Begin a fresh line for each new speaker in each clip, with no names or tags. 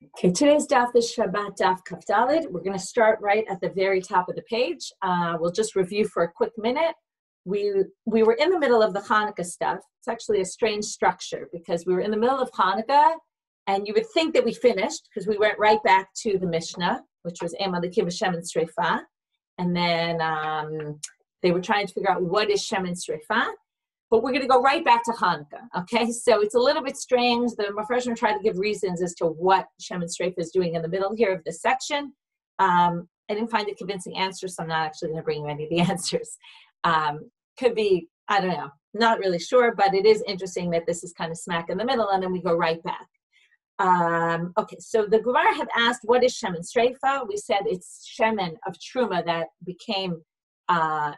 Okay, today's daf is Shabbat daf Kaf Daled. We're going to start right at the very top of the page. We'll just review for a quick minute. We were in the middle of the Hanukkah stuff. It's actually a strange structure because we were in the middle of Hanukkah, and you would think that we finished because we went right back to the Mishnah, which was Ema Likim Shemen Sreifa, and then they were trying to figure out what is Shemen Sreifa. But we're going to go right back to Hanukkah, okay? So it's a little bit strange. The Mepharshim tried to give reasons as to what Shemen Sreifa is doing in the middle here of this section. I didn't find a convincing answer, so I'm not actually going to bring you any of the answers. Could be, I don't know, not really sure, but it is interesting that this is kind of smack in the middle, and then we go right back. Okay, so the Gemara had asked, what is Shemen Sreifa? We said it's Shemen of Truma that became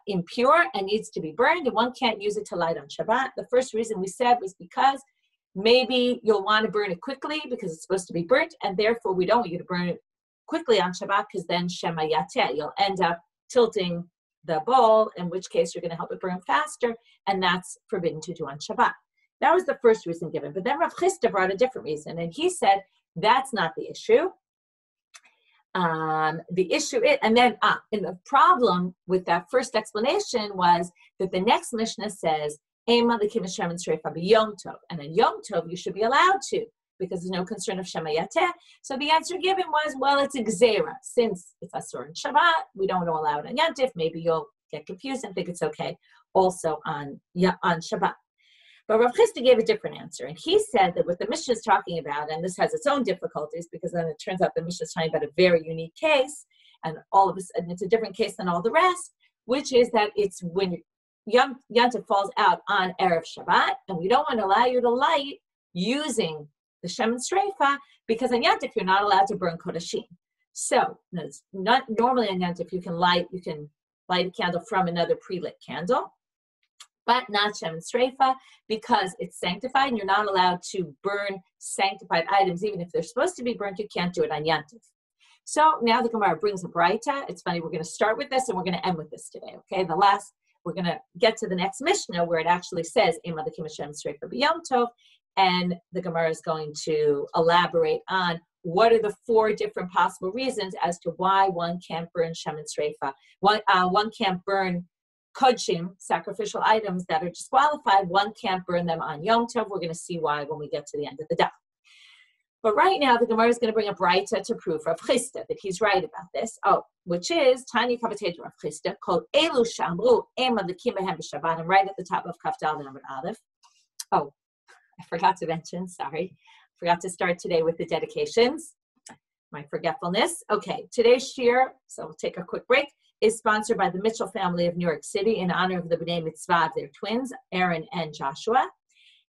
impure and needs to be burned, and one can't use it to light on Shabbat. The first reason we said was because maybe you'll want to burn it quickly because it's supposed to be burnt, and therefore we don't want you to burn it quickly on Shabbat because then Shema Yateh, you'll end up tilting the bowl, in which case you're going to help it burn faster, and that's forbidden to do on Shabbat. That was the first reason given, but then Rav Chisda brought a different reason, and he said that's not the issue. The issue is, and the problem with that first explanation was that the next Mishnah says, Ema Likim Shemen Sreifa b'Yom Tov, and in Yom Tov you should be allowed to, because there's no concern of Shema Yateh. So the answer given was, well, it's a Gzeira. Since it's Asur in Shabbat, we don't want to allow it on Yom Tov. Maybe you'll get confused and think it's okay also on Shabbat. But Rav Chisda gave a different answer, and he said that what the Mishnah is talking about, and this has its own difficulties because then it turns out the Mishnah is talking about a very unique case, and it's a different case than all the rest, which is that it's when Yom Tov falls out on Erev Shabbat, and we don't want to allow you to light using the Shemen Sreifa because on Yom Tov you're not allowed to burn Kodashim. So it's not normally on Yom Tov you can light a candle from another pre-lit candle, but not Shemen Sreifa because it's sanctified and you're not allowed to burn sanctified items. Even if they're supposed to be burnt, you can't do it on Yom Tov. So now the Gemara brings a Braita. It's funny, we're going to start with this and we're going to end with this today, okay? We're going to get to the next Mishnah where it actually says, Ema Likim Shemen Sreifa b'Yom Tov, and the Gemara is going to elaborate on what are the 4 different possible reasons as to why one can't burn Shemen Sreifa. One can't burn Kodshim, sacrificial items that are disqualified. One can't burn them on Yom Tov. We're going to see why when we get to the end of the daf. But right now, the Gemara is going to bring a Braita to prove Rav Chisda that he's right about this. Which is Tanya Kavatei Rav Chisda called Elu Shamru Ema Likim Behem B'Shabbat. I'm right at the top of Kaf Daled Amud Aleph. Oh, I forgot to mention. Sorry, forgot to start today with the dedications. My forgetfulness. Okay, today's shir. So we'll take a quick break. Is sponsored by the Mitchell family of New York City in honor of the B'nai Mitzvah of their twins, Aaron and Joshua,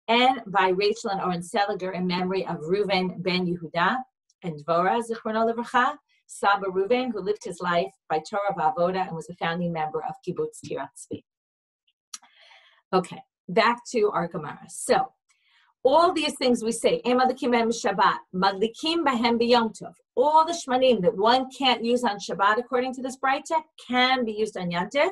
and by Rachel and Oren Seliger in memory of Reuven ben Yehuda and Dvorah, Zichrono Livracha, Saba Reuven, who lived his life by Torah V'Avoda and was a founding member of Kibbutz Tirat Tzvi. Okay, back to our Gemara. So, all these things we say, Ema Likim Behem Shabbat, Madlikim Behem b'Yom Tov, all the shmanim that one can't use on Shabbat according to this Braita can be used on Yom Tov,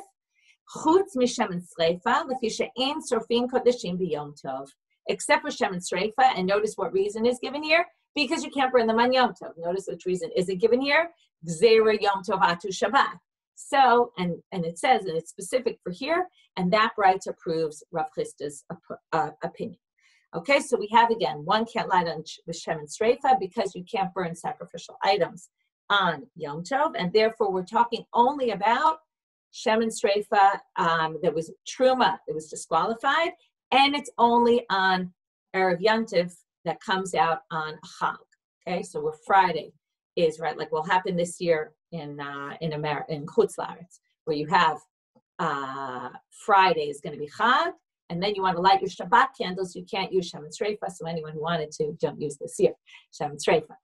Chutz Mishemen Sreifa, Lefi she'ein sorfin kodashim b'Yom Tov, except for Shemen Sreifa, and notice what reason is given here, because you can't burn them on Yom Tov. Notice which reason isn't given here, Gzeira Yom Tov Atu Shabbat. So, and it says, and it's specific for here, and that Braita proves Rav Chisda's opinion. Okay, so we have again, one can't light on Shemen Sreifa because you can't burn sacrificial items on Yom Tov, and therefore we're talking only about Shemen Sreifa that was Truma, that was disqualified, and it's only on Erev Yom Tov that comes out on Chag. Okay, so we're Friday is right, like will happen this year in America, in Chutz La'aretz, where you have Friday is going to be Chag. And then you want to light your Shabbat candles, you can't use Shemen Sreifa. So anyone who wanted to, don't use this year, Shemen Sreifa.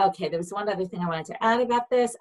Okay, there was one other thing I wanted to add about this.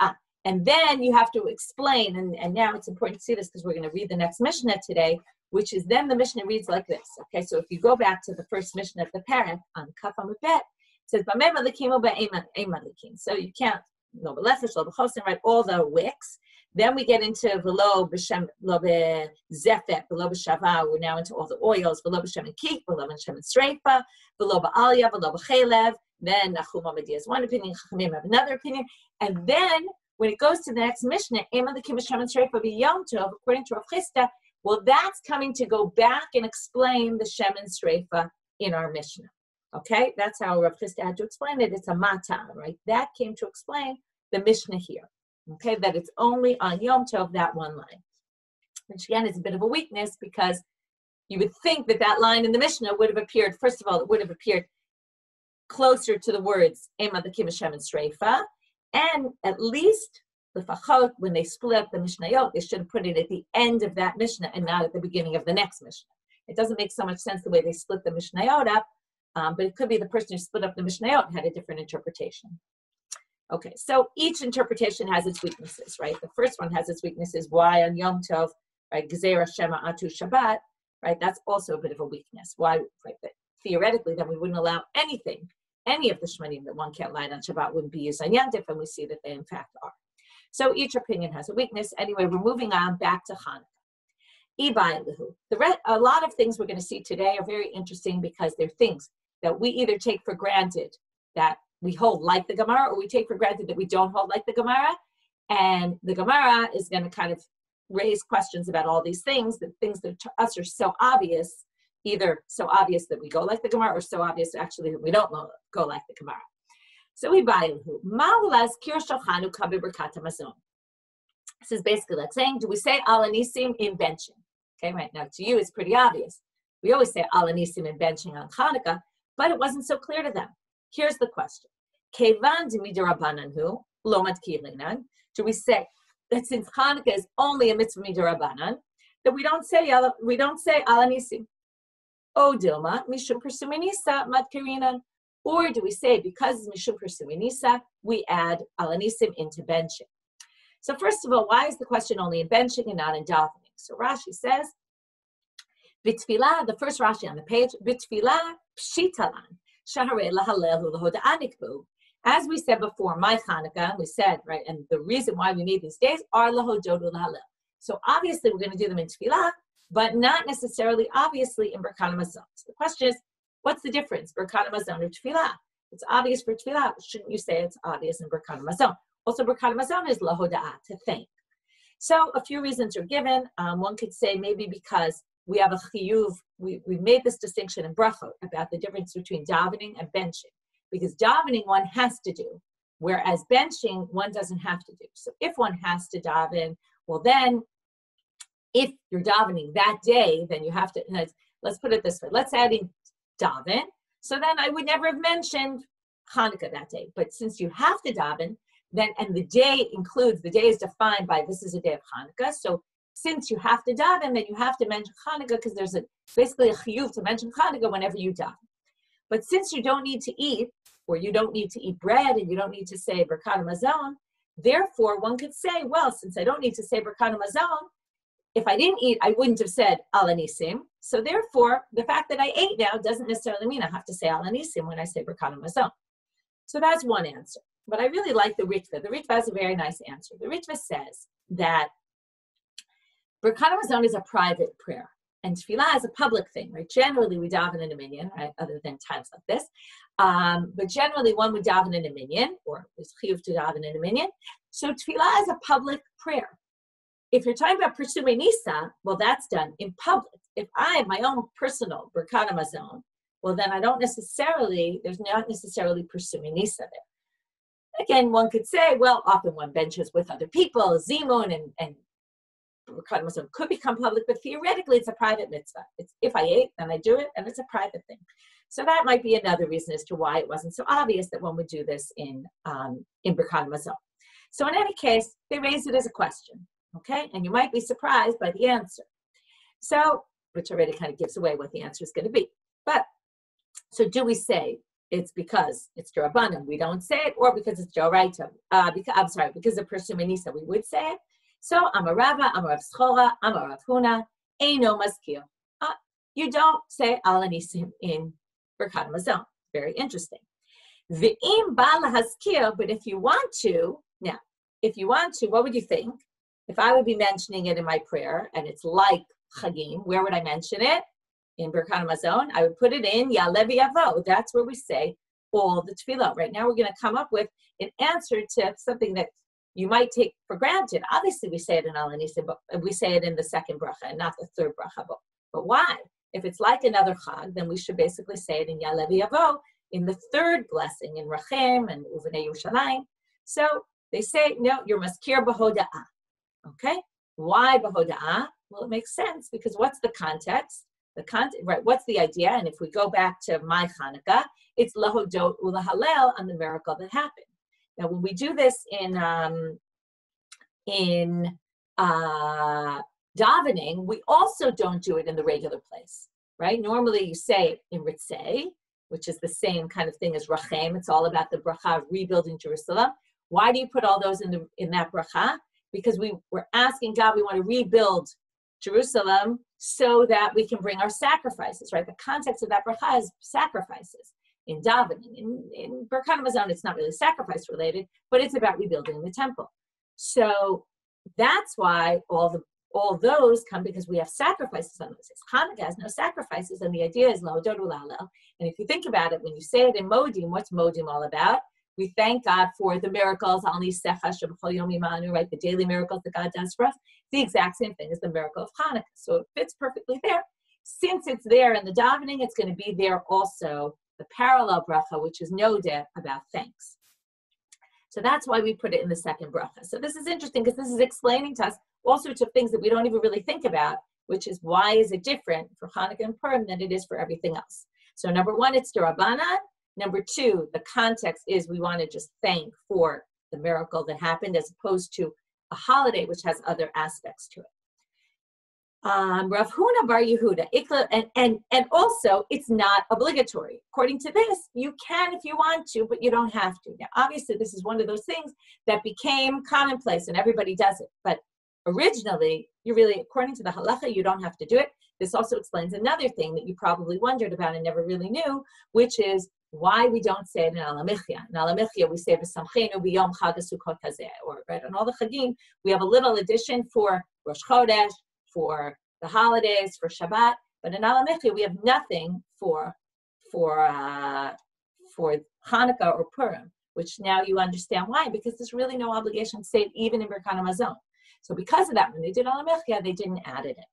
And then you have to explain, and now it's important to see this because we're going to read the next Mishnah today, which is then the Mishnah reads like this. Okay, so if you go back to the first Mishnah of the parent on Kaf Amud Bet, it says, B'mei Malikim u'b'Eima Malikim. So you can't, lo b'lefesh, lo b'chosin, right, all the wicks. Then we get into v'lo b'shem, lo b'zefet, v'lo b'shava. We're now into all the oils. V'lo b'shem and kik, v'lo b'shem and sreifa, v'lo b'alya, v'lo b'chelev. Then Nachum Amadi has one opinion, Chachamim have another opinion. And then when it goes to the next Mishnah, Ema L'Kim Shemen Sreifa B'Yom Tov, according to Rav Chisda, well, that's coming to go back and explain the Shemen Sreifa in our Mishnah. Okay, that's how Rav Chisda had to explain it. It's a matan, right? That came to explain the Mishnah here. Okay, that it's only on Yom Tov, that one line. Which again is a bit of a weakness because you would think that that line in the Mishnah would have appeared, first of all, it would have appeared closer to the words Ema L'Kim Shemen Sreifa, and at least the Fachot, when they split up the Mishnayot, they should have put it at the end of that Mishnah and not at the beginning of the next Mishnah. It doesn't make so much sense the way they split the Mishnayot up, but it could be the person who split up the Mishnayot had a different interpretation. Okay, so each interpretation has its weaknesses, right? The first one has its weaknesses. Why on Yom Tov, right? Gezerah Shema Atu Shabbat, right? That's also a bit of a weakness. Why, right? That theoretically, then we wouldn't allow anything, any of the Shemanim that one can't light on Shabbat wouldn't be used on Yom Tov, and we see that they in fact are. So each opinion has a weakness. Anyway, we're moving on back to Hanukkah. A lot of things we're going to see today are very interesting because they're things that we either take for granted that we hold like the Gemara, or we take for granted that we don't hold like the Gemara. And the Gemara is going to kind of raise questions about all these things, the things that to us are so obvious, either so obvious that we go like the Gemara, or so obvious actually that we don't go like the Gemara. So we buy this is basically like saying, do we say Al Anisim in benching? Okay, right now to you it's pretty obvious. We always say Al Anisim in benching on Hanukkah, but it wasn't so clear to them. Here's the question. Kevan d'midrabanan lo matkilinan. Do we say that since Hanukkah is only a mitzvah midrabanan, that we don't say Al Anisim? O Dilma mishum persuminisa matkirinan. Or do we say because mishum persuminisa we add Al Anisim into benching? So first of all, why is the question only in benching and not in davening? So Rashi says, B'tfilah, the first Rashi on the page, B'tfilah pshitalan. As we said before, my Hanukkah, we said, right, and the reason why we need these days are lahododu lahalel. So obviously we're going to do them in tefillah, but not necessarily obviously in Birkat Hamazon. So the question is, what's the difference, Birkat Hamazon or tefillah? It's obvious for tefillah. Shouldn't you say it's obvious in Birkat Hamazon? Also, Birkat Hamazon is lahoda'ah, to thank. So a few reasons are given. One could say maybe because we have a chiyuv, we made this distinction in brachot about the difference between davening and benching. Because davening one has to do, whereas benching one doesn't have to do. So if one has to daven, well then, if you're davening that day, then you have to, let's put it this way, let's add in daven, so then I would never have mentioned Hanukkah that day. But since you have to daven, then, and the day is defined by this is a day of Hanukkah, so since you have to daven, then you have to mention Hanukkah because there's basically a chiyuv to mention Hanukkah whenever you daven. But since you don't need to eat, or you don't need to eat bread, and you don't need to say Birkat Hamazon, therefore one could say, well, since I don't need to say Birkat Hamazon, if I didn't eat, I wouldn't have said Al Anisim. So therefore, the fact that I ate now doesn't necessarily mean I have to say Al Anisim when I say Birkat Hamazon. So that's one answer. But I really like the Ritva. The Ritva has a very nice answer. The Ritva says that Birkat Hamazon is a private prayer, and tefillah is a public thing, right? Generally, we daven in a minyan, right? Other than times like this, but generally, one would daven in a minyan, or there's chiyuv to daven in a minyan. So tefillah is a public prayer. If you're talking about Persumei Nisa, well, that's done in public. If I have my own personal Birkat Hamazon, well, then there's not necessarily Persumei Nisa there. Again, one could say, well, often one benches with other people, zimun and Birkat Hamazon could become public, but theoretically it's a private mitzvah. It's if I ate, then I do it, and it's a private thing. So that might be another reason as to why it wasn't so obvious that one would do this in Birkat Hamazon. So in any case, they raise it as a question, okay? And you might be surprised by the answer. So, which already kind of gives away what the answer is going to be. But, so do we say it's because it's D'Rabbanan, we don't say it, or because it's D'Oraita? Because of Persumei Nisa, we would say it. So, Amar Rava, Amar Rav Schora, Amar Rav Huna, Eino Maskir. You don't say Al Anisim in Birkat Hamazon. Very interesting. V'im ba lahaskir, but if you want to, what would you think? If I would be mentioning it in my prayer, and it's like Chagim, where would I mention it? In Birkat Hamazon, I would put it in Ya'aleh V'Yavo. That's where we say all the tefillah. Right now we're going to come up with an answer to something that you might take for granted. Obviously, we say it in Al Hanisim, but we say it in the second bracha and not the third bracha. But why? If it's like another chag, then we should basically say it in Ya'aleh V'Yavo, in the third blessing, in Rachem and Uvenei Yerushalayim. So they say, no, you're maskir b'hoda'ah. Okay? Why b'hoda'ah? Well, it makes sense because what's the context? Right, what's the idea? And if we go back to my Hanukkah, it's lahodot ulahalel on the miracle that happened. Now, when we do this in davening, we also don't do it in the regular place, right? Normally, you say it in Ritzei, which is the same kind of thing as Rachem. It's all about the bracha of rebuilding Jerusalem. Why do you put all those in that bracha? Because we're asking God, we want to rebuild Jerusalem so that we can bring our sacrifices, right? The context of that bracha is sacrifices. In davening, in Birkat Hamazon, it's not really sacrifice related, but it's about rebuilding the temple. So that's why all those come because we have sacrifices on those. Hanukkah has no sacrifices, and the idea is lahodot ulalel. And if you think about it, when you say it in Modim, what's Modim all about? We thank God for the miracles, al nisecha sheb'chol yom imanu, right? The daily miracles that God does for us. It's the exact same thing as the miracle of Hanukkah. So it fits perfectly there. Since it's there in the davening, it's going to be there also, the parallel bracha, which is nodeh, about thanks. So that's why we put it in the second bracha. So this is interesting because this is explaining to us all sorts of things that we don't even really think about, which is why is it different for Hanukkah and Purim than it is for everything else. So number one, it's D'Rabbanan. Number two, the context is we want to just thank for the miracle that happened as opposed to a holiday which has other aspects to it. Rav Huna Bar Yehuda, and also it's not obligatory. According to this, you can if you want to, but you don't have to. Now, obviously, this is one of those things that became commonplace and everybody does it. But originally, you really, according to the halacha, you don't have to do it. This also explains another thing that you probably wondered about and never really knew, which is why we don't say it in Al Hamichya. In Al Hamichya, we say V'samchenu b'yom chag haSukkot hazeh, or right on all the chagim, we have a little addition for Rosh Chodesh, for the holidays, for Shabbat, but in Al Hamichya, we have nothing for Hanukkah or Purim, which now you understand why, because there's really no obligation to say it even in Birkat Hamazon. So because of that, when they did Al Hamichya, they didn't add it in.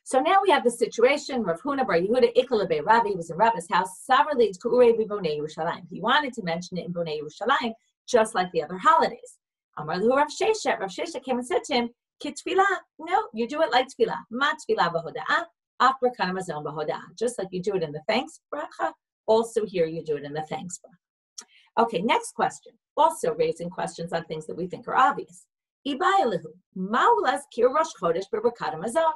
So now we have the situation, Rav Huna Bar Yehuda Ikla Bei Rabbi was in Rabbi's house, Savarli K'urei B'Bonei Yerushalayim. He wanted to mention it in Bonei Yerushalayim, just like the other holidays. Amar Lahu Rav Sheshet came and said to him, Kitfilah, no, you do it like tefillah. Ma tefillah b'hoda'ah, af Birkat Hamazon b'hoda'ah. Just like you do it in the thanks bracha, also here you do it in the thanks bracha. Okay, next question. Also raising questions on things that we think are obvious. Ibayalahu, ma'ulas kir Rosh Chodesh b'Birkat Hamazon.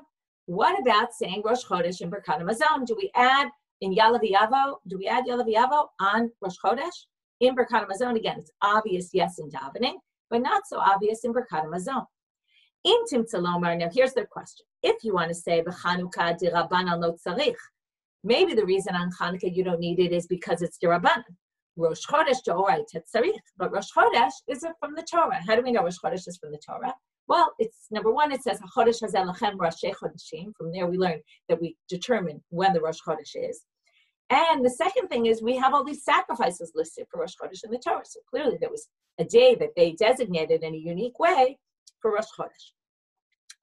What about saying Rosh Chodesh in Birkat Hamazon? Do we add in Ya'aleh V'Yavo? Do we add Ya'aleh V'Yavo on Rosh Chodesh? In Birkat Hamazon, again, it's obvious, yes, in davening, but not so obvious in Birkat Hamazon. Intim Tzalomar, now here's their question. If you want to say B'Chanukah D'Rabbanan lo tzarich, maybe the reason on Chanukah you don't need it is because it's D'Rabbanan. Rosh Chodesh D'Oraita tzarich, but Rosh Chodesh is from the Torah. How do we know Rosh Chodesh is from the Torah? Well, it's number one, it says HaChodesh Hazeh Lachem Rashi Chodeshim. From there we learn that we determine when the Rosh Chodesh is. And the second thing is we have all these sacrifices listed for Rosh Chodesh in the Torah. So clearly there was a day that they designated in a unique way for Rosh Chodesh.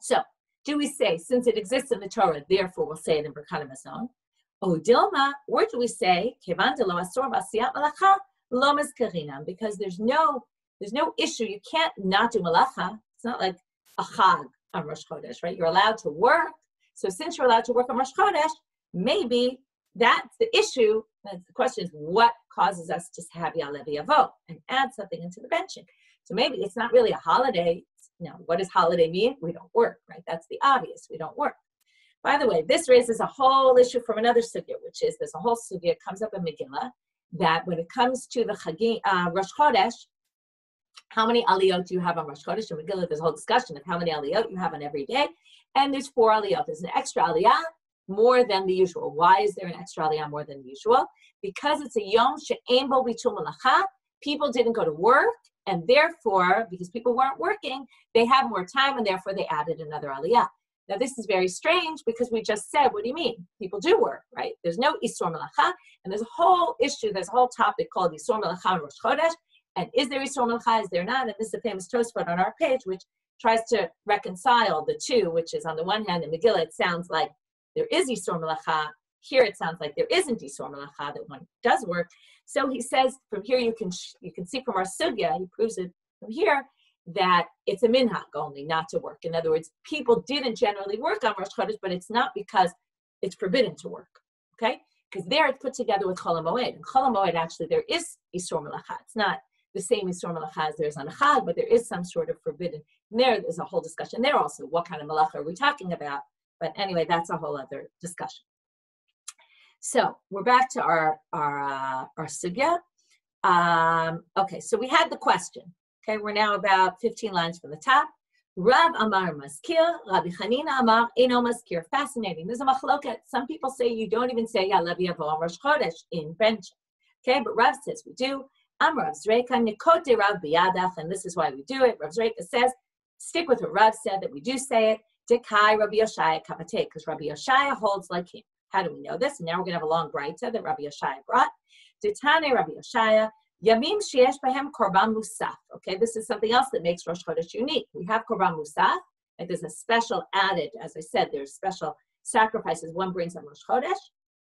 So, do we say, since it exists in the Torah, therefore we'll say it in Birkat Hamazon? O Dilma, or do we say, Kevan de lo asor v'asiyat malacha lo mezkarinam, because there's no issue, you can't not do malacha. It's not like a chag on Rosh Chodesh, right? You're allowed to work. So since you're allowed to work on Rosh Chodesh, maybe that's the issue. The question is, what causes us to have Ya'aleh V'Yavo and add something into the benching? So maybe it's not really a holiday. Now, what does holiday mean? We don't work, right? That's the obvious. We don't work. By the way, this raises a whole issue from another sugya, which is there's a whole sugya comes up in Megillah that when it comes to the Chagim, Rosh Chodesh, how many aliyot do you have on Rosh Chodesh? In Megillah, there's a whole discussion of how many aliyot you have on every day. And there's 4 aliyot. There's an extra aliyah more than the usual. Why is there an extra aliyah more than the usual? Because it's a yom she'ein bo bitul malacha. People didn't go to work, and therefore, because people weren't working, they have more time, and therefore they added another aliyah. Now, this is very strange because we just said, what do you mean? People do work, right? There's no Isur Melacha, and there's a whole issue, there's a whole topic called Isur Melacha and Rosh Chodesh, and is there Isur Melacha, is there not? And this is a famous Tosfot on our page, which tries to reconcile the two, which is on the one hand, in Megillah, it sounds like there is Isur Melacha. Here it sounds like there isn't Isur Melacha, that one does work. So he says, from here you can see from our sugya, he proves it from here, that it's a minhag only, not to work. In other words, people didn't generally work on Rosh Chodesh, but it's not because it's forbidden to work, okay? Because there it's put together with Chol HaMoed. And Chol HaMoed, actually, there is Isur Melacha. It's not the same Isur Melacha as there's on a Chag, but there is some sort of forbidden. And there's a whole discussion there also. What kind of Melacha are we talking about? But anyway, that's a whole other discussion. So we're back to our sugya. Okay, so we had the question. Okay, we're now about 15 lines from the top. Rav Amar Maskir, Rabbi Chanina Amar Eino Maskir. Fascinating. There's a machloket. Some people say you don't even say Ya'aleh V'yavo on Rosh Chodesh in bench. Okay, but Rav says we do. Am Rav Zreika Nikote Rav B'yadach, and this is why we do it. Rav Zreika says, stick with what Rav said, that we do say it. Dekai Rabbi Yoshaya Kavateh, because Rabbi Yoshaya holds like him. How do we know this? And now we're going to have a long braita that Rabbi Yoshaya brought. Ditane Rabbi Yoshaya, Yamim sheyesh bahem korban musaf. Okay, this is something else that makes Rosh Chodesh unique. We have korban musaf, and there's a special added, as I said, there's special sacrifices one brings on Rosh Chodesh.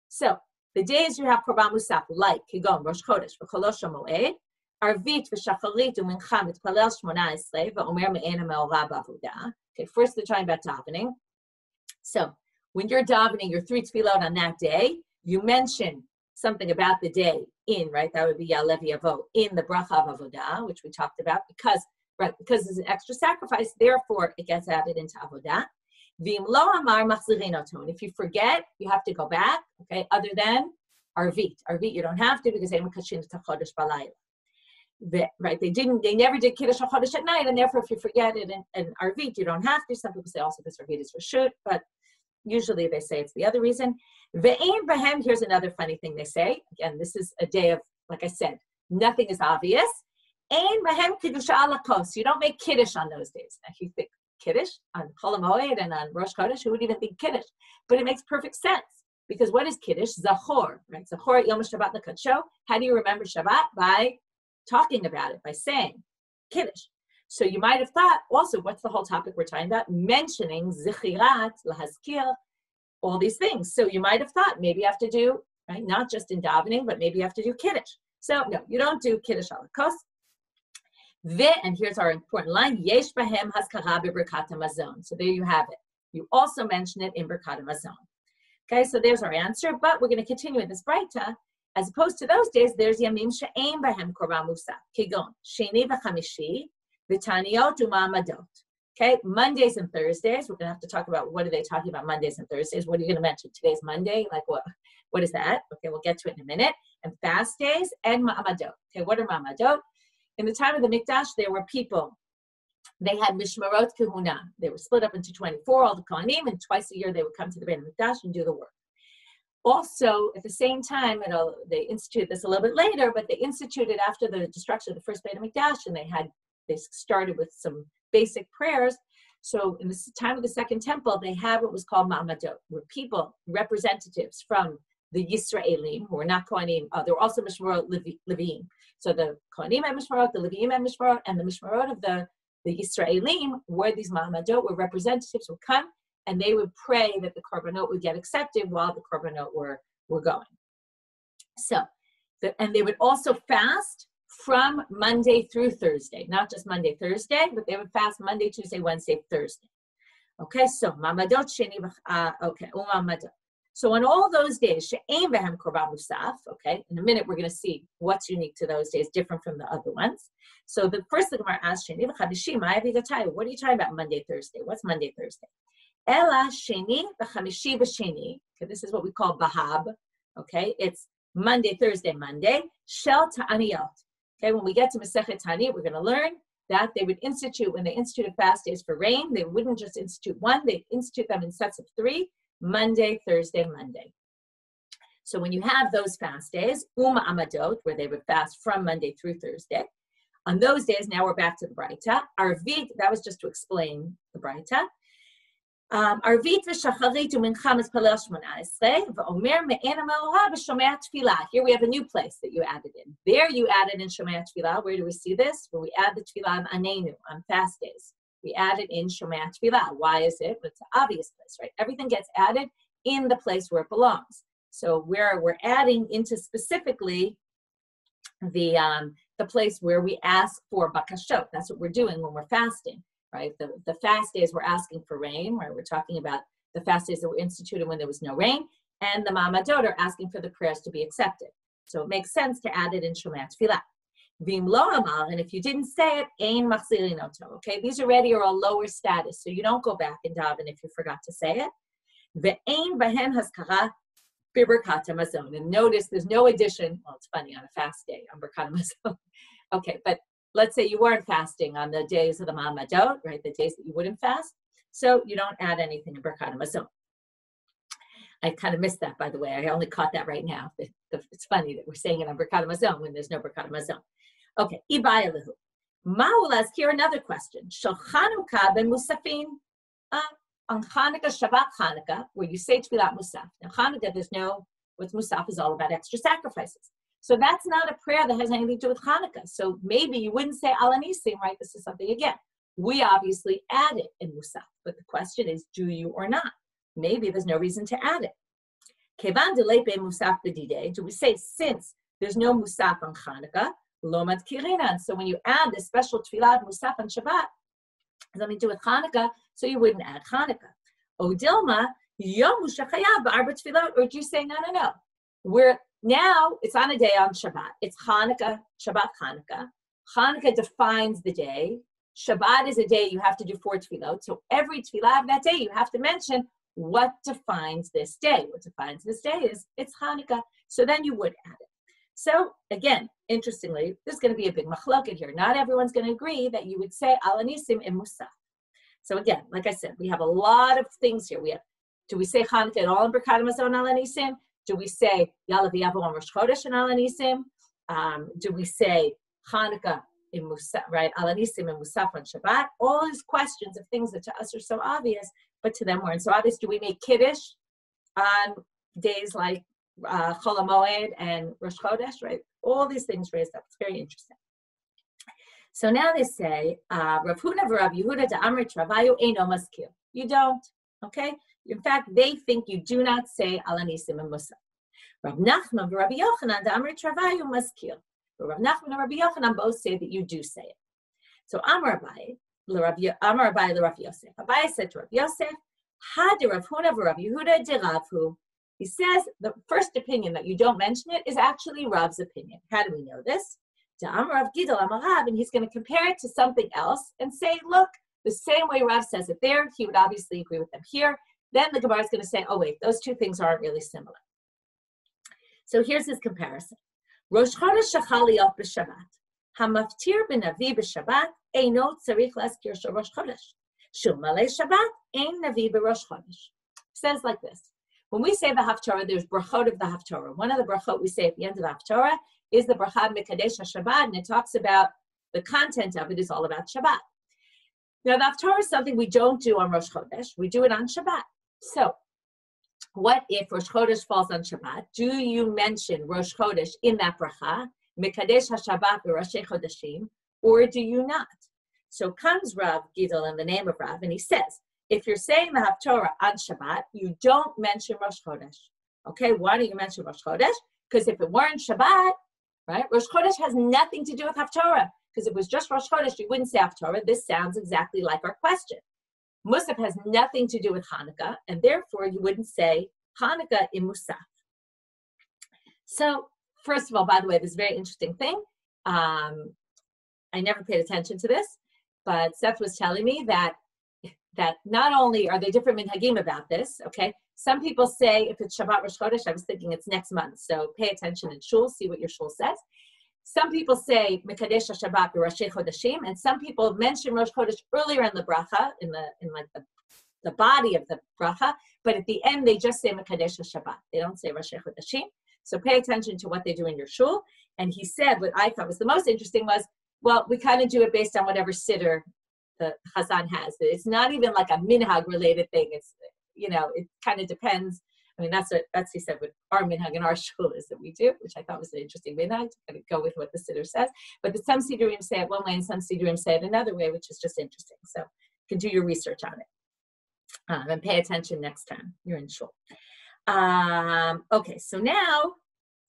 So the days you have korban musaf, like Kigon, Rosh Chodesh, v'cholosh moed, arvit v'shacharit u'mincha v'tpalel shmona esrei v'omer me'ena me'ora b'avodah. Okay, first they're talking about davening. So when you're davening your 3 tefillot on that day, you mention something about the day in, right? That would be Ya'aleh V'yavo, in the bracha of avodah, which we talked about, because it's an extra sacrifice, therefore it gets added into avodah. V'im lo amar machzirin oto, and if you forget, you have to go back, okay, other than arvit. Arvit you don't have to, because they makashin chodesh balayla. Right, they never did kiddush chodesh at night, and therefore if you forget it and arvit, you don't have to. Some people say also this arvit is reshut, but usually they say it's the other reason. Ve'ein bahem, here's another funny thing they say. Again, this is a day of, like I said, nothing is obvious. Ein bahem kiddush alakos. You don't make kiddush on those days. Now, if you think kiddush on Chol HaMoed and on Rosh Chodesh, who would even think kiddush? But it makes perfect sense. Because what is kiddush? Zachor, right? Zachor at Yom HaShabbat L'Kadsho. How do you remember Shabbat? By talking about it, by saying kiddush. So you might have thought, also, what's the whole topic we're talking about? Mentioning zichirat, lahazkir, all these things. So you might have thought, maybe you have to do, right, not just in davening, but maybe you have to do kiddush. So no, you don't do kiddush alakos. And here's our important line, yesh bahem haskara b'berkat hamazon. So there you have it. You also mention it in berkat hamazon. Okay, so there's our answer, but we're going to continue in this braita. As opposed to those days, there's yamim she'ein bahem korban musaf, kigon, sheni v'chamishi, v'taniot u'ma'amadot. Okay, Mondays and Thursdays, we're going to have to talk about what are they talking about Mondays and Thursdays. What are you going to mention? Today's Monday, like what is that? Okay, we'll get to it in a minute. And fast days and ma'amadot. Okay, what are ma'amadot? In the time of the Mikdash, there were people, they had mishmarot kahuna. They were split up into 24, all the kohanim, and twice a year they would come to the Beit HaMikdash and do the work. Also, at the same time, they instituted this a little bit later, but they instituted after the destruction of the first Beit HaMikdash, and they started with some basic prayers. So in the time of the Second Temple, they had what was called ma'amadot, where people, representatives from the Yisraelim, who were not Kohanim, there were also Mishmarot Leviim. So the Kohanim had Mishmarot, the Leviim had Mishmarot, and the Mishmarot of the Yisraelim were these ma'amadot, where representatives would come, and they would pray that the korbanot would get accepted while the korbanot were going. So, and they would also fast from Monday through Thursday, not just Monday, Thursday, but they would fast Monday, Tuesday, Wednesday, Thursday. Okay, so ma'amadot sheni, u'ma'amadot. So on all those days, she'ein behem korban musaf, okay, in a minute we're going to see what's unique to those days, different from the other ones. So the first thing Gemara asks, sheni v'chamishi, what are you talking about Monday, Thursday? What's Monday, Thursday? Ela sheni v'chamishi v'sheni, okay, this is what we call bahab, okay, it's Monday, Thursday, Monday, shel ta'aniyot. Okay, when we get to Masechet Ta'aniyot, we're going to learn that they would institute, when they instituted fast days for rain, they wouldn't just institute one, they'd institute them in sets of 3, Monday, Thursday, Monday. So when you have those fast days, u'ma'amadot, where they would fast from Monday through Thursday, on those days, now we're back to the Braita. Arvit, that was just to explain the Braita. ערבית ושחרית ומנחה מתפלל 18, ואומר מעין המאורע ושומע תפילה. Here we have a new place that you added in. There you added in שומע תפילה. Where do we see this? When we add the tefillah on Anenu, on fast days. We added in שומע תפילה. Why is it? Well, it's an obvious place, right? Everything gets added in the place where it belongs. So where we're adding into specifically the place where we ask for bakashot. That's what we're doing when we're fasting. Right, the fast days we're asking for rain, right? We're talking about the fast days that were instituted when there was no rain, and the Ma'amadot are asking for the prayers to be accepted. So it makes sense to add it in Shomea Tefillah. V'im lo amar, and if you didn't say it, ein machzirin oto. Okay, these already are a lower status, so you don't go back and daven if you forgot to say it. Ve'ein bahen haskara b'berkat hamazon. And notice there's no addition. Well, it's funny on a fast day on berkat hamazon. Okay, but let's say you weren't fasting on the days of the Ma'amadot, right? The days that you wouldn't fast. So you don't add anything in Birkat HaMazon. I kind of missed that, by the way. I only caught that right now. It's funny that we're saying it on Birkat HaMazon when there's no Birkat HaMazon. Okay, Ibaya Lehu. Ma'ulas, here another question. Shal Chanukah ben Musafin. On Hanukkah, Shabbat Hanukkah, where you say Tfilat Musaf. Now Hanukkah, there's no, what's Musaf is all about extra sacrifices. So that's not a prayer that has anything to do with Hanukkah. So maybe you wouldn't say Al Anisim, right? This is something again. We obviously add it in Musaf, but the question is, do you or not? Maybe there's no reason to add it. Kevan delepe Musaf b'didei. Do we say since there's no Musaf on Hanukkah, lo madkirinan? So when you add this special tefillah Musaf on Shabbat, has nothing to do with Hanukkah, so you wouldn't add Hanukkah. O Dilma yom shachayav b'arba tefillot. Or do you say no? Now it's on a day on Shabbat. It's Hanukkah, Shabbat Hanukkah. Hanukkah defines the day. Shabbat is a day you have to do 4 tefillot. So every tefillah of that day, you have to mention what defines this day. What defines this day is it's Hanukkah. So then you would add it. So again, interestingly, there's going to be a big machloket here. Not everyone's going to agree that you would say Al Anisim in Musaf. So again, like I said, we have a lot of things here. Do we say Hanukkah at all in Birkat HaMazon Al Anisim? Do we say Ya'aleh V'yavo on Rosh Chodesh and Al Anisim? Do we say Hanukkah in Musaf, right? Al Anisim and Musaf on Shabbat? All these questions of things that to us are so obvious, but to them weren't so obvious. Do we make Kiddush on days like Chol HaMoed and Rosh Chodesh, right? All these things raised up. It's very interesting. So now they say, Rav Huna v'Rav Yehuda de'amrit Ravayu eino maskil. You don't, okay? In fact, they think you do not say Al Anisim and Musaf. Rav Nachman v'Rav Yochanan de'amrit Ravayu maskil. But Rav Nachman and Rav Yochanan both say that you do say it. So Amar Abai l'Rav Yosef. Abai said to Rav Yosef, Ha de Rav Huna v'Rav Yehuda de Ravhu. He says the first opinion that you don't mention it is actually Rav's opinion. How do we know this? Rav Gidol Amar Rav, and he's going to compare it to something else and say, look, the same way Rav says it there, he would obviously agree with them here. Then the Gemara is going to say, oh wait, those two things aren't really similar. So here's his comparison. Rosh Chodesh shachal liyot b'Shabbat. Hamaftir b'navi b'Shabbat eino tzarich laskir shel Rosh Chodesh. Shel malei Shabbat ein navi b'Rosh Chodesh. Says like this. When we say the Haftorah, there's brachot of the Haftorah. One of the brachot we say at the end of the Haftorah is the brachad Mekadesh HaShabbat, and it talks about the content of it is all about Shabbat. Now, the Haftorah is something we don't do on Rosh Chodesh. We do it on Shabbat. So, what if Rosh Chodesh falls on Shabbat? Do you mention Rosh Chodesh in that bracha, Mekadesh HaShabbat v'Roshei Chodeshim, or do you not? So comes Rav Gidol in the name of Rav, and he says, if you're saying the Haftorah on Shabbat, you don't mention Rosh Chodesh. Okay, why don't you mention Rosh Chodesh? Because if it weren't Shabbat, right, Rosh Chodesh has nothing to do with Haftorah. Because if it was just Rosh Chodesh, you wouldn't say Haftorah. This sounds exactly like our question. Musaf has nothing to do with Hanukkah, and therefore you wouldn't say Hanukkah in Musaf. So, first of all, by the way, this is a very interesting thing. I never paid attention to this, but Seth was telling me that not only are there different minhagim about this, okay? Some people say if it's Shabbat Rosh Chodesh, I was thinking it's next month, so pay attention in shul, see what your shul says. Some people say Mekadesh HaShabbat b'Roshei Chodeshim, and some people mention Rosh Chodesh earlier in the bracha, in the body of the bracha, but at the end they just say Mekadesh HaShabbat. They don't say Roshei Chodeshim. So pay attention to what they do in your shul. And he said what I thought was the most interesting was, well, we kind of do it based on whatever siddur the Chazan has. It's not even like a minhag related thing. It's, it kind of depends. I mean, that's what Betsy said with our minhag and our shul is that we do, which I thought was an interesting minhag. To go with what the Siddur says. But some Siddurim say it one way and some Siddurim say it another way, which is just interesting. So you can do your research on it. And pay attention next time you're in shul. Okay, so now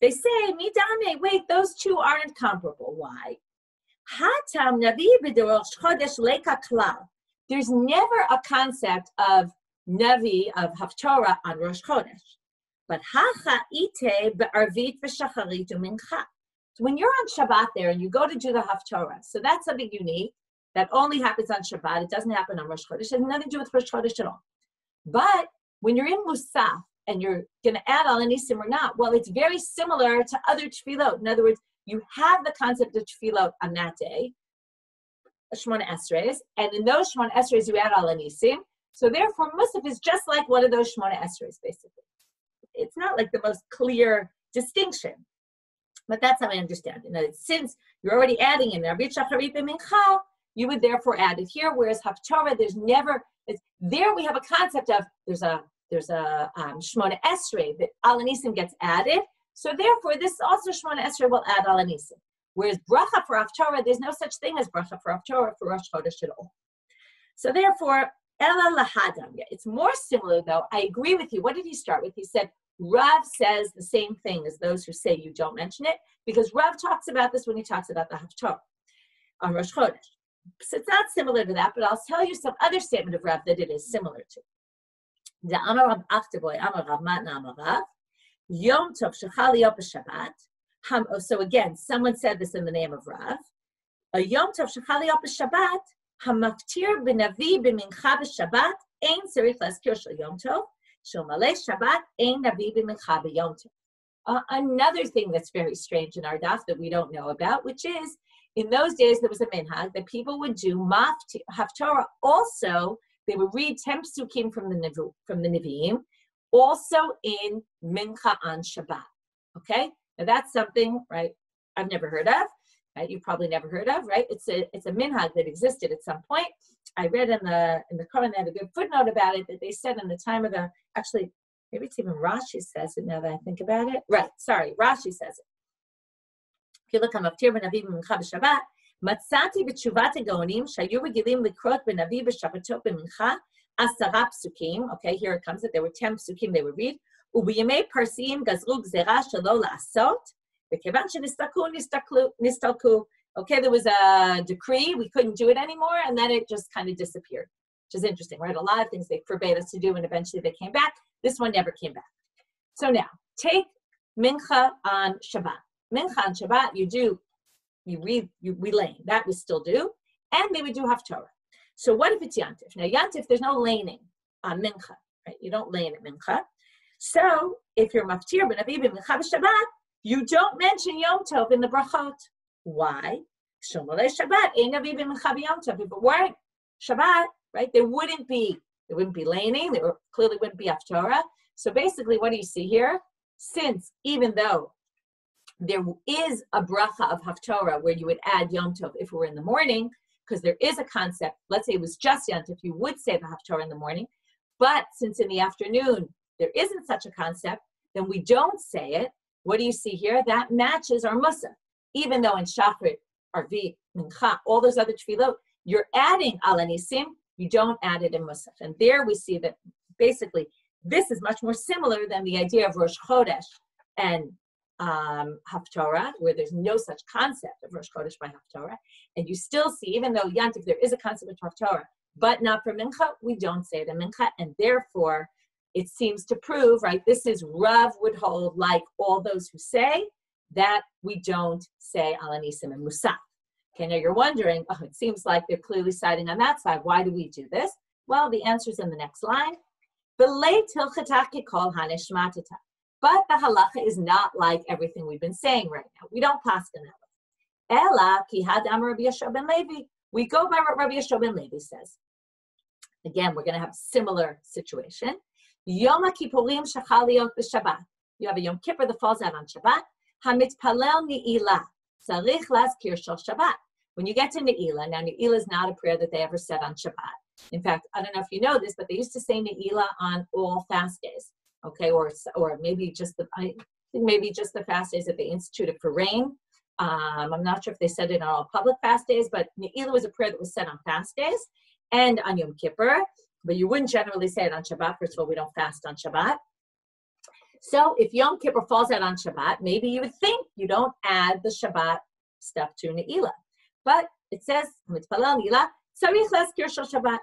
they say, midame, wait, those two aren't comparable. Why? Hatam navi b'rosh chodesh leka klal. There's never a concept of navi, of haftorah on Rosh Chodesh. But hacha ite be'arvit v'shacharit u'mincha. So when you're on Shabbat there and you go to do the haftorah, so that's something unique that only happens on Shabbat. It doesn't happen on Rosh Chodesh. It has nothing to do with Rosh Chodesh at all. But when you're in Musaf and you're going to add Al Anisim or not, well, it's very similar to other tefillot. In other words, you have the concept of tefillot on that day, Shemona Esrei, and in those Shemona Esrei you add Al Anisim. So therefore, Musaf is just like one of those Shemona Esrei, basically. It's not like the most clear distinction, but that's how I understand it. Since you're already adding in Arbit Shacharit Mincha, you would therefore add it here. Whereas Haftorah, there we have a concept of there's a Shemona Esrei that Al Anisim gets added. So therefore, this also Shemona Esrei will add Al Anisim. Whereas bracha for Haftorah, there's no such thing as bracha for Haftorah for Rosh Chodesh at all. So therefore, Ela lahadam. It's more similar though. I agree with you. What did he start with? He said Rav says the same thing as those who say you don't mention it, because Rav talks about this when he talks about the Haftorah on Rosh Chodesh. So it's not similar to that, but I'll tell you some other statement of Rav that it is similar to. The Amar Rav Achterboy, Amar Rav Matna Amar Rav, Yom Tov Shechal Yom B'Shabbat. So again, someone said this in the name of Rav. A Yom Tov Shechal Yom B'Shabbat, Hamaftir B'Navi B'Mincha B'Shabbat, Ein Tzarich Laskir Shel Yom Tov, Shel Malei Shabbat, Ein Navi B'Mincha B'Yom Tov. Another thing that's very strange in our daf that we don't know about, which is, in those days, there was a minhag that people would do haftorah. Also, they would read 10 psukim from the Nevi'im, also in mincha on Shabbat. Okay, now that's something, right? I've never heard of. Right? You've probably never heard of, right? It's a minhag that existed at some point. I read in the Quran, they had a good footnote about it that they said in the time of actually maybe it's even Rashi says it now that I think about it. Right? Sorry, Rashi says it. If you look on Maftir b'Navi b'Mincha b'Shabbat, Matzati b'Tshuvat HaGaonim shayu regilim likrot b'Navi b'Shabbatot b'Mincha 10 psukim. Okay, here it comes that there were 10 psukim they would read. Ubiyamei Parsim gazru gzera shelo la'asot v'kevan shenistalku nistalku. Okay, there was a decree, we couldn't do it anymore, and then it just kind of disappeared, which is interesting, right? A lot of things they forbade us to do, and eventually they came back. This one never came back. So now, take Mincha on Shabbat. Mincha on Shabbat, we lane. That we still do. And they would do Haftorah. So what if it's Yantif? Now, Yantif, there's no laning on Mincha, right? You don't lane at Mincha. So if you're Maftir b'Navi b'Mincha b'Shabbat, you don't mention Yom Tov in the brachot. Why? Shomalei Shabbat, ein Navi b'Mincha b'Yom Tov. If it weren't Shabbat, right, there wouldn't be laning, there clearly wouldn't be Haftorah. So basically, what do you see here? Since even though there is a bracha of Haftorah where you would add Yom Tov if it were in the morning, because there is a concept, let's say it was just Yom Tov, you would say the Haftorah in the morning, but since in the afternoon there isn't such a concept, then we don't say it. What do you see here? That matches our Musaf. Even though in Shachrit, Arvit, Mincha, all those other tefillot, you're adding Al Anisim, you don't add it in Musaf. And there we see that basically this is much more similar than the idea of Rosh Chodesh and Haftorah, where there's no such concept of Rosh Chodesh by Haftorah. And you still see, even though Yantif, there is a concept of Haftorah, but not for Mincha, we don't say it in Mincha. And therefore, it seems to prove, right, this is Rav would hold like all those who say that we don't say Al Anisim and Musaf. Okay, now you're wondering, it seems like they're clearly siding on that side. Why do we do this? Well, the answer is in the next line. But the halacha is not like everything we've been saying right now. We don't pass the way. Ela ki had Amar Rabbi Yeshua ben Levi. We go by what Rabbi Yeshua ben Levi says. Again, we're going to have a similar situation. Yom HaKippurim shechal liot b'Shabbat. You have a Yom Kippur that falls out on Shabbat. Hamitpalel ni'ilah tzarich laskir shel Shabbat. when you get to Ne'ilah, now Ne'ilah is not a prayer that they ever said on Shabbat. In fact, I don't know if you know this, but they used to say Ne'ilah on all fast days, okay, or maybe just the fast days that they instituted for rain. I'm not sure if they said it on all public fast days, but Ne'ilah was a prayer that was said on fast days and on Yom Kippur, but you wouldn't generally say it on Shabbat. First of all, we don't fast on Shabbat. So if Yom Kippur falls out on Shabbat, maybe you would think you don't add the Shabbat stuff to Ne'ilah. But it says, Tzarich leskir shel Shabbat.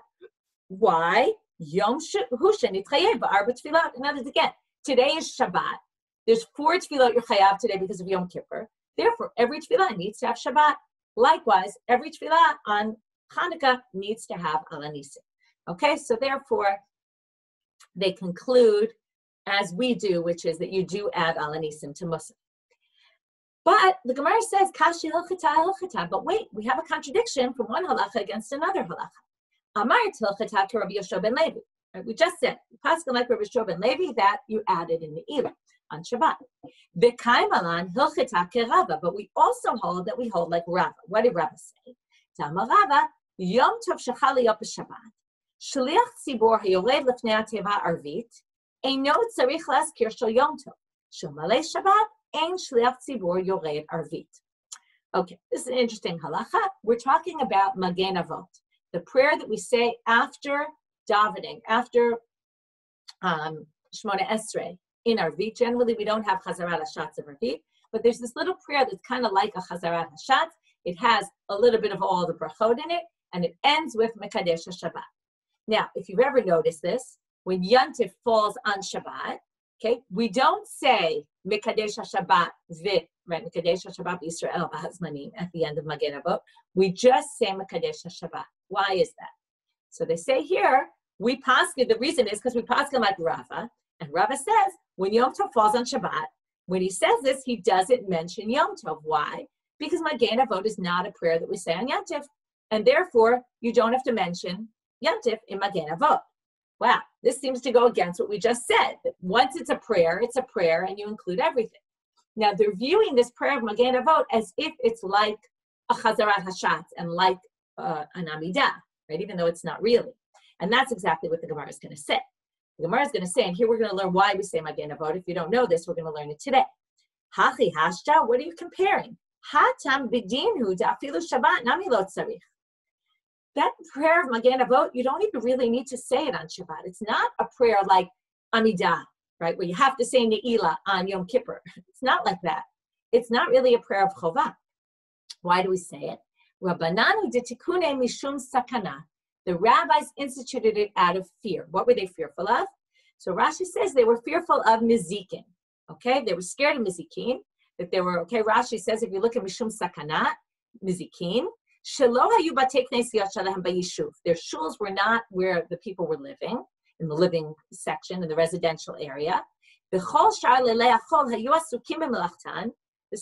Why? Yom hu shenitchayev b'arba tefilot. In other words, again, today is Shabbat. There's 4 tefillot you're chayav today because of Yom Kippur. Therefore, every tefillah needs to have Shabbat. Likewise, every tefillah on Hanukkah needs to have Al Hanisim. Okay, so therefore, they conclude as we do, which is that you do add Al Hanisim to Musaf. But the Gemara says, Kashi hilchata hilchata. But wait, we have a contradiction from one halacha against another halacha. Amar hilchata to Rabbi Yeshua ben Levi. Right, we just said, Pascal like Rabbi Yeshua ben Levi, that you added in the Ne'ilah on Shabbat. V'kaimalan hilchata kerava. But we also hold that we hold like Rava. What did Rava say? Tama Rava, Yom Tov shechali yop Shabbat. Shliach tzibor hayored lefnei teva arvit. Eino tzarich leskir shel Yom Tov. Shel malei Shabbat. Ein shliach tzibor yored arvit. Okay, this is an interesting halacha. We're talking about Magen Avot, the prayer that we say after davening, after Shmona Esrei in Arvit. Generally, we don't have Chazarat Hashatz of Arvit, but there's this little prayer that's kind of like a Chazarat Hashatz. It has a little bit of all the brachot in it, and it ends with Mekadesh HaShabbat. Now, if you've ever noticed this, when Yantif falls on Shabbat, okay, we don't say Mekadesh HaShabbat Vit, right? Mekadesh HaShabbat Yisrael B'Hazmanim at the end of Magen Avot. We just say Mekadesh HaShabbat. Why is that? So they say here, we paskin, the reason is because we paskin like Rava, and Rava says, when Yom Tov falls on Shabbat, when he says this, he doesn't mention Yom Tov. Why? Because Magen Avot is not a prayer that we say on Yantif, and therefore, you don't have to mention Yantif in Magen Avot. Wow, this seems to go against what we just said. That once it's a prayer, and you include everything. Now, they're viewing this prayer of Magen Avot as if it's like a Chazarat Hashatz and like an Amidah, right? Even though it's not really. And that's exactly what the Gemara is going to say. The Gemara is going to say, and here we're going to learn why we say Magen Avot. If you don't know this, we're going to learn it today. Hachi Hashta, what are you comparing? Hatam bidinhu da'afilu Shabbat nami lo tzarich. That prayer of Magen Avot, you don't even really need to say it on Shabbat. It's not a prayer like Amidah, right, where you have to say Ne'ilah on Yom Kippur. It's not like that. It's not really a prayer of Chovah. Why do we say it? Rabbananu detikune mishum sakana. The rabbis instituted it out of fear. What were they fearful of? So Rashi says they were fearful of Mizikin. Okay, they were scared of Mizikin. That they were, okay, Rashi says if you look at mishum sakana, Mizikin, their shuls were not where the people were living, in the living section, in the residential area. This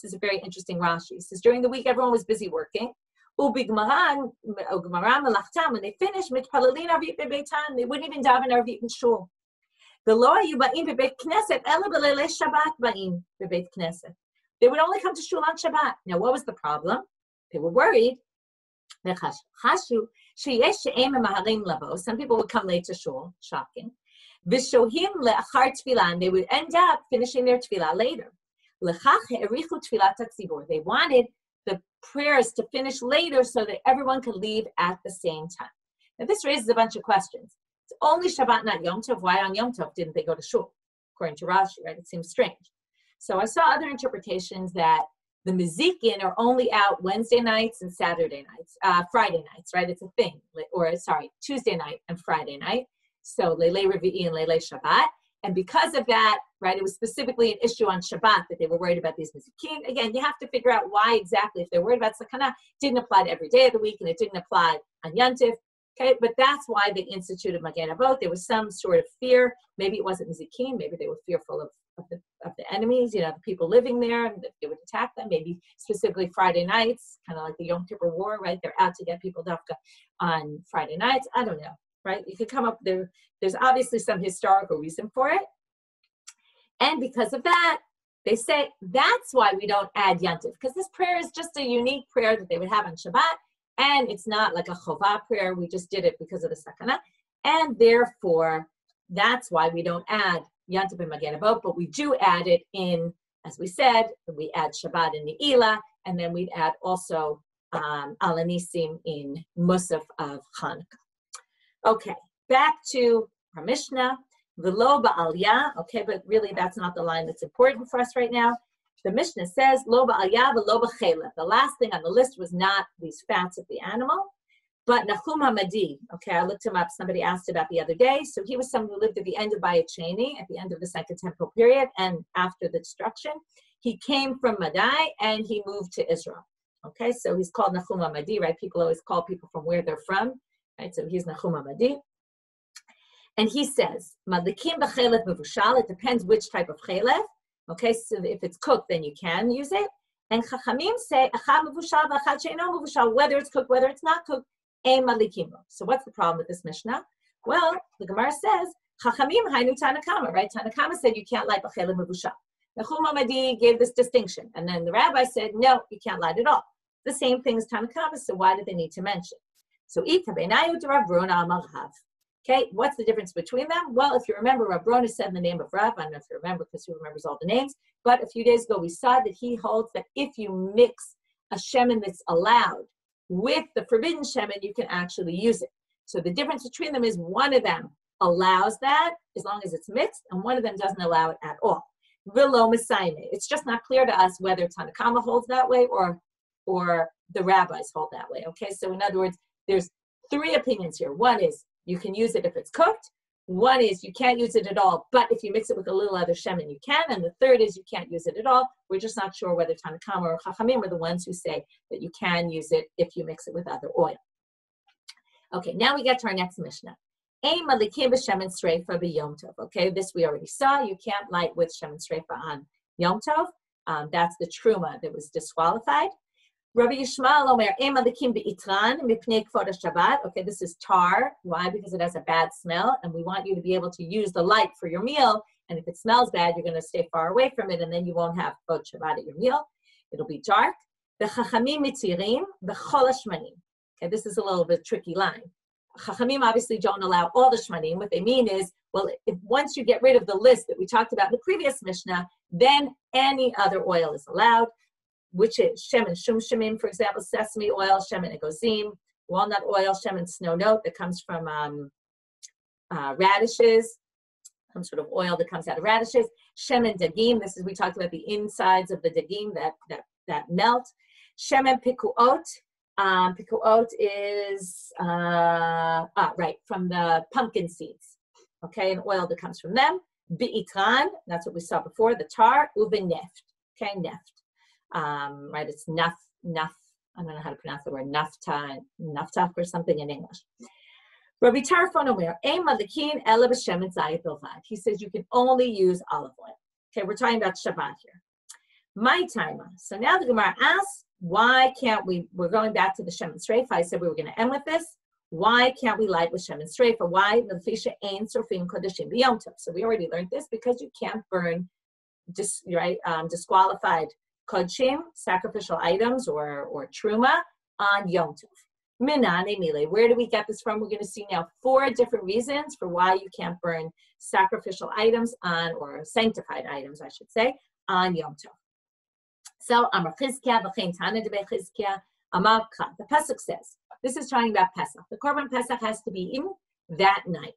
is a very interesting Rashi. It says during the week, everyone was busy working. When they finished, they wouldn't even daven Arvit in shul. They would only come to shul on Shabbat. Now, what was the problem? They were worried. Some people would come late to shul, shocking. They would end up finishing their tefillah later. They wanted the prayers to finish later so that everyone could leave at the same time. Now this raises a bunch of questions. It's only Shabbat, not Yom Tov. Why on Yom Tov didn't they go to shul? According to Rashi, right? It seems strange. So I saw other interpretations that the Mizikin are only out Wednesday nights and Saturday nights, Friday nights, right? It's a thing. Or sorry, Tuesday night and Friday night. So Leilei Revi'i and Leilei Shabbat. And because of that, right, it was specifically an issue on Shabbat that they were worried about these Mizikin. Again, you have to figure out why exactly. If they're worried about Sakana, it didn't apply to every day of the week and it didn't apply on Yantif. Okay, but that's why they instituted Magen Avot. There was some sort of fear. Maybe it wasn't Mizikin. Maybe they were fearful of the enemies, you know, the people living there, and they would attack them. Maybe specifically Friday nights, kind of like the Yom Kippur War, right? They're out to get people dafka on Friday nights. I don't know, right? You could come up there. There's obviously some historical reason for it. And because of that, they say that's why we don't add Yantiv, because this prayer is just a unique prayer that they would have on Shabbat, and it's not like a Chovah prayer. We just did it because of the Sakana, and therefore that's why we don't add Yantiv and Magen Avot, but we do add it in, as we said, we add Shabbat in Ne'ilah, and then we'd add also Al Anisim in Musaf of Hanukkah. Okay, back to our Mishnah. V'lo ba'aliyah, okay, but really that's not the line that's important for us right now. The Mishnah says, lo ba'aliyah v'lo b'chelev. The last thing on the list was not these fats of the animal, but Nachum Hamadi. Okay, I looked him up. Somebody asked about the other day. So he was someone who lived at the end of Bayit Sheni, at the end of the Second Temple period, and after the destruction. He came from Madai, and he moved to Israel. Okay, so he's called Nachum Hamadi, right? People always call people from where they're from, right? So he's Nachum Hamadi. And he says, Madlikim b'chelev mevushal, it depends which type of chelev. Okay, so if it's cooked, then you can use it. And Chachamim say, achad mevushal v'achad she'eno mevushal, whether it's cooked, whether it's not cooked, ein madlikim. So what's the problem with this Mishnah? Well, the Gemara says, Chachamim hainu Tanakama, right? Tanakama said you can't light b'chelev mevushal. Nachum Hamadi gave this distinction. And then the rabbi said, no, you can't light it all. The same thing as Tanakama, so why did they need to mention? So, Ita benayu to Rav Bruna amar Rav. Okay, what's the difference between them? Well, if you remember, Rav Brona said in the name of Rav, I don't know if you remember because he remembers all the names, but a few days ago we saw that he holds that if you mix a shemen that's allowed with the forbidden shemen, you can actually use it. So the difference between them is one of them allows that as long as it's mixed, and one of them doesn't allow it at all. V'lo Messiah. It's just not clear to us whether Tanakama holds that way or the rabbis hold that way. Okay, so in other words, there's three opinions here. One is you can use it if it's cooked. One is you can't use it at all, but if you mix it with a little other shemen, you can. And the third is you can't use it at all. We're just not sure whether Tanakama or Chachamim are the ones who say that you can use it if you mix it with other oil. Okay, now we get to our next Mishnah. Okay, this we already saw. You can't light with shemen sreifa on Yom Tov. That's the truma that was disqualified. Rabbi Yishmael Omer, Emalikim be'itran mipnei kvod Shabbat. Okay, this is tar. Why? Because it has a bad smell, and we want you to be able to use the light for your meal. And if it smells bad, you're going to stay far away from it, and then you won't have kvod Shabbat at your meal. It'll be dark. V'chachamim mitzirim v'chol hashmanim. Okay, this is a little bit tricky line. Chachamim obviously don't allow all the shmanim. What they mean is, well, if once you get rid of the list that we talked about in the previous Mishnah, then any other oil is allowed, which is shemen shum shemim, for example, sesame oil, shemen egozim, walnut oil, shemen snow note that comes from radishes, some sort of oil that comes out of radishes, shemen dagim, this is, we talked about the insides of the dagim that melt, shemen pikuot. Pikuot is, right, from the pumpkin seeds, okay, an oil that comes from them. Bi'itran, that's what we saw before, the tar, uveneft, okay, neft. Right, it's naf, I don't know how to pronounce the word, naftach or something in English. Rabbi Tarfon Omer, Malikin ela b'shemen zayit bilvad. He says you can only use olive oil. Okay, we're talking about Shabbat here. My timer. So now the Gemara asks, why can't we, we're going back to the shemen sreifa. I said we were going to end with this. Why can't we light with shemen sreifa? Why? So we already learned this because you can't burn disqualified kodshim, sacrificial items or truma on Yom Tov. Minane mile. Where do we get this from? We're going to see now 4 different reasons for why you can't burn sacrificial items on, or sanctified items, I should say, on Yom Tov. So, Amar Chizkiah, v'chein Tana de Chizkiah, Amar Kha. The Pesach says, this is talking about Pesach. The Korban Pesach has to be eaten that night.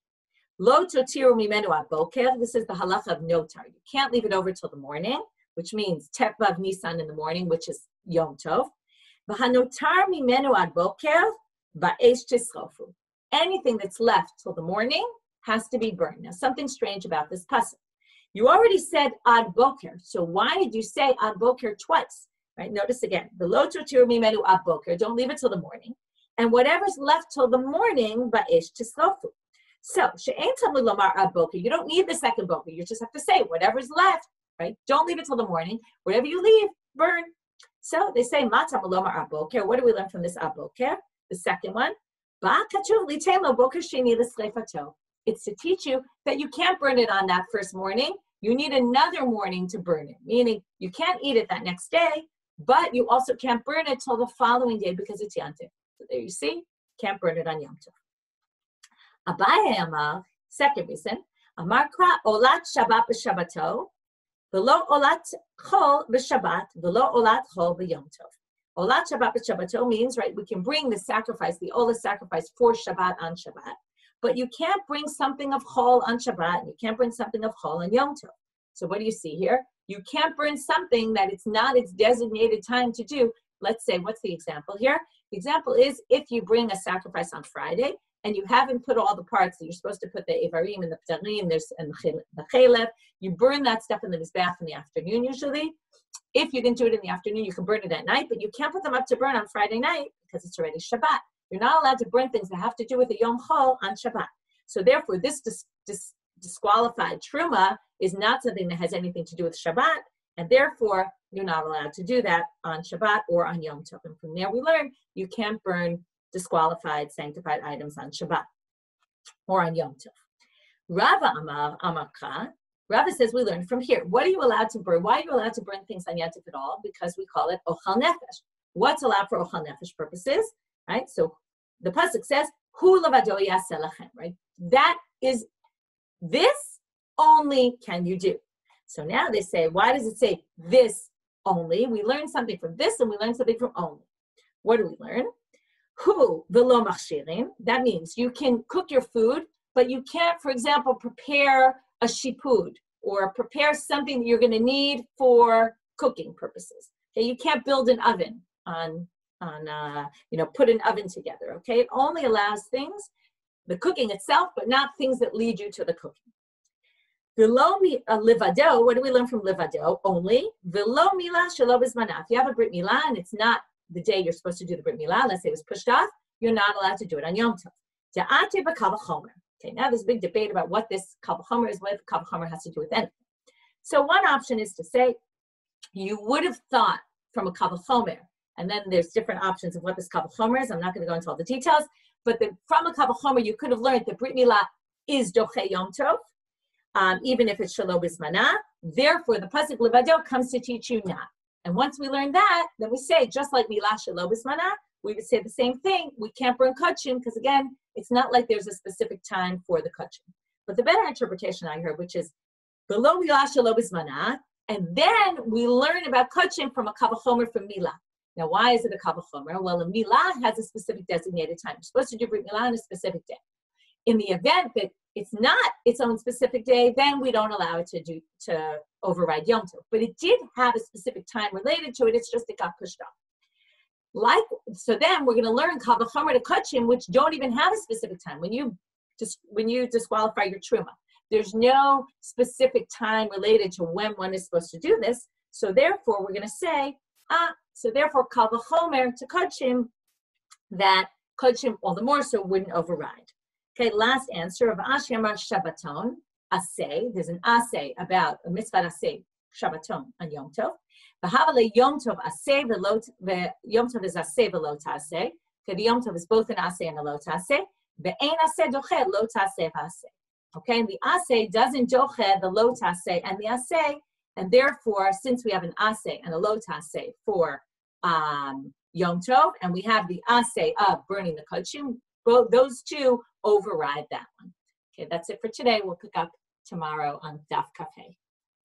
Lo totiru mimenu aboker. This is the halacha of notar. You can't leave it over till the morning, which means Tepvav Nisan in the morning, which is Yom Tov. V'hanotar mimenu aboker ba'esh tisrofu. Anything that's left till the morning has to be burned. Now, something strange about this Pesach. You already said ad boker, so why did you say ad boker twice? Right? Notice again, the lo totiru mimenu ad boker. Don't leave it till the morning, and whatever's left till the morning, ba'esh tisrofu. So she'ein tamud lomar ad boker. You don't need the second boker. You just have to say whatever's left. Right? Don't leave it till the morning. Whatever you leave, burn. So they say ma tamud lomar ad boker. What do we learn from this ad boker? The second one, ba katuv litein lo boker sheni l'sreifato. It's to teach you that you can't burn it on that first morning you need another morning to burn it, meaning you can't eat it that next day, but you also can't burn it till the following day because it's Yom Tov. So there you see, can't burn it on Yom Tov. Abaye Amar, second reason, Amar Kra Olat Shabbat b'Shabbato, v'lo Olat Chol b'Shabbat, v'lo Olat Chol b'Yom Tov. Olat Shabbat b'Shabbato means, right, we can bring the sacrifice, the Olah sacrifice for Shabbat on Shabbat, but you can't bring something of Chol on Shabbat, and you can't bring something of Chol on Yom Tov. So what do you see here? You can't burn something that it's not its designated time to do. Let's say, what's the example here? The example is if you bring a sacrifice on Friday and you haven't put all the parts that you're supposed to put, the Evarim and the Ptarim, and the Chalev, you burn that stuff in the Mizbeach in the afternoon usually. If you didn't do it in the afternoon, you can burn it at night, but you can't put them up to burn on Friday night because it's already Shabbat. You're not allowed to burn things that have to do with the Yom Chol on Shabbat. So therefore, this disqualified Truma is not something that has anything to do with Shabbat, and therefore, you're not allowed to do that on Shabbat or on Yom Tov. And from there we learn you can't burn disqualified, sanctified items on Shabbat or on Yom Tov. Rava Amar Amarka, Rava says we learn from here. What are you allowed to burn? Why are you allowed to burn things on Yom Tov at all? Because we call it Ochal Nefesh. What's allowed for Ochal Nefesh purposes? Right? So the pasuk says, Hu levado yaseh lachem, right? That is, this only can you do. So now they say, why does it say this only? We learn something from this and we learn something from only. What do we learn? Hu v'lo machshirin. That means you can cook your food, but you can't, for example, prepare a shipud or prepare something that you're going to need for cooking purposes. Okay, you can't build an oven put an oven together. Okay, it only allows things, the cooking itself, but not things that lead you to the cooking. V'lo livado, what do we learn from livado? Only. V'lo milah shelo b'zmana. If you have a Brit Milah and it's not the day you're supposed to do the Brit Milah, let's say it was pushed off, you're not allowed to do it on Yom Tov. Da'ate b'kal v'chomer. Okay, now there's a big debate about what this kal v'chomer is, what kal v'chomer has to do with anything. So one option is to say, you would have thought from a kal v'chomer, and then there's different options of what this kal v'chomer is. I'm not going to go into all the details, but from a kal v'chomer, you could have learned that Brit Milah is doche Yom Tov, even if it's shelo b'zmana. Therefore, the pasuk levado comes to teach you not. And once we learn that, then we say, just like milah shelo b'zmana, we would say the same thing. We can't burn kachim because, again, it's not like there's a specific time for the kachim. But the better interpretation I heard, which is below milah shelo b'zmana, and then we learn about kachim from a kal v'chomer from milah. Now, why is it a kal v'chomer? Well, a milah has a specific designated time. You're supposed to do Brit Milah on a specific day. In the event that it's not its own specific day, then we don't allow it to override Yom Tov. But it did have a specific time related to it. It's just it got pushed off. So then we're going to learn kal v'chomer to kachim, which don't even have a specific time. When you disqualify your truma, there's no specific time related to when one is supposed to do this. So therefore, we're going to say, so therefore, kal v'chomer to kachim, that kachim all the more so wouldn't override. Okay, last answer of Ashi Amar Shabbaton, Aseh. There's an Aseh about a mitzvah Aseh, Shabbaton on Yom Tov. V'havale Yom Tov Aseh, Yom Tov is Aseh v'lo taseh. Okay, the Yom Tov is both an Aseh and a lo taseh. Ve'ein Aseh doche lo taseh v'aseh. Okay, and the Aseh doesn't doche the lo taseh and the Aseh, and therefore, since we have an Aseh and a lo taseh for Yom Tov, and we have the Aseh of burning the kachim, both those two override that one. Okay, that's it for today. We'll pick up tomorrow on Daf Kaf Hey.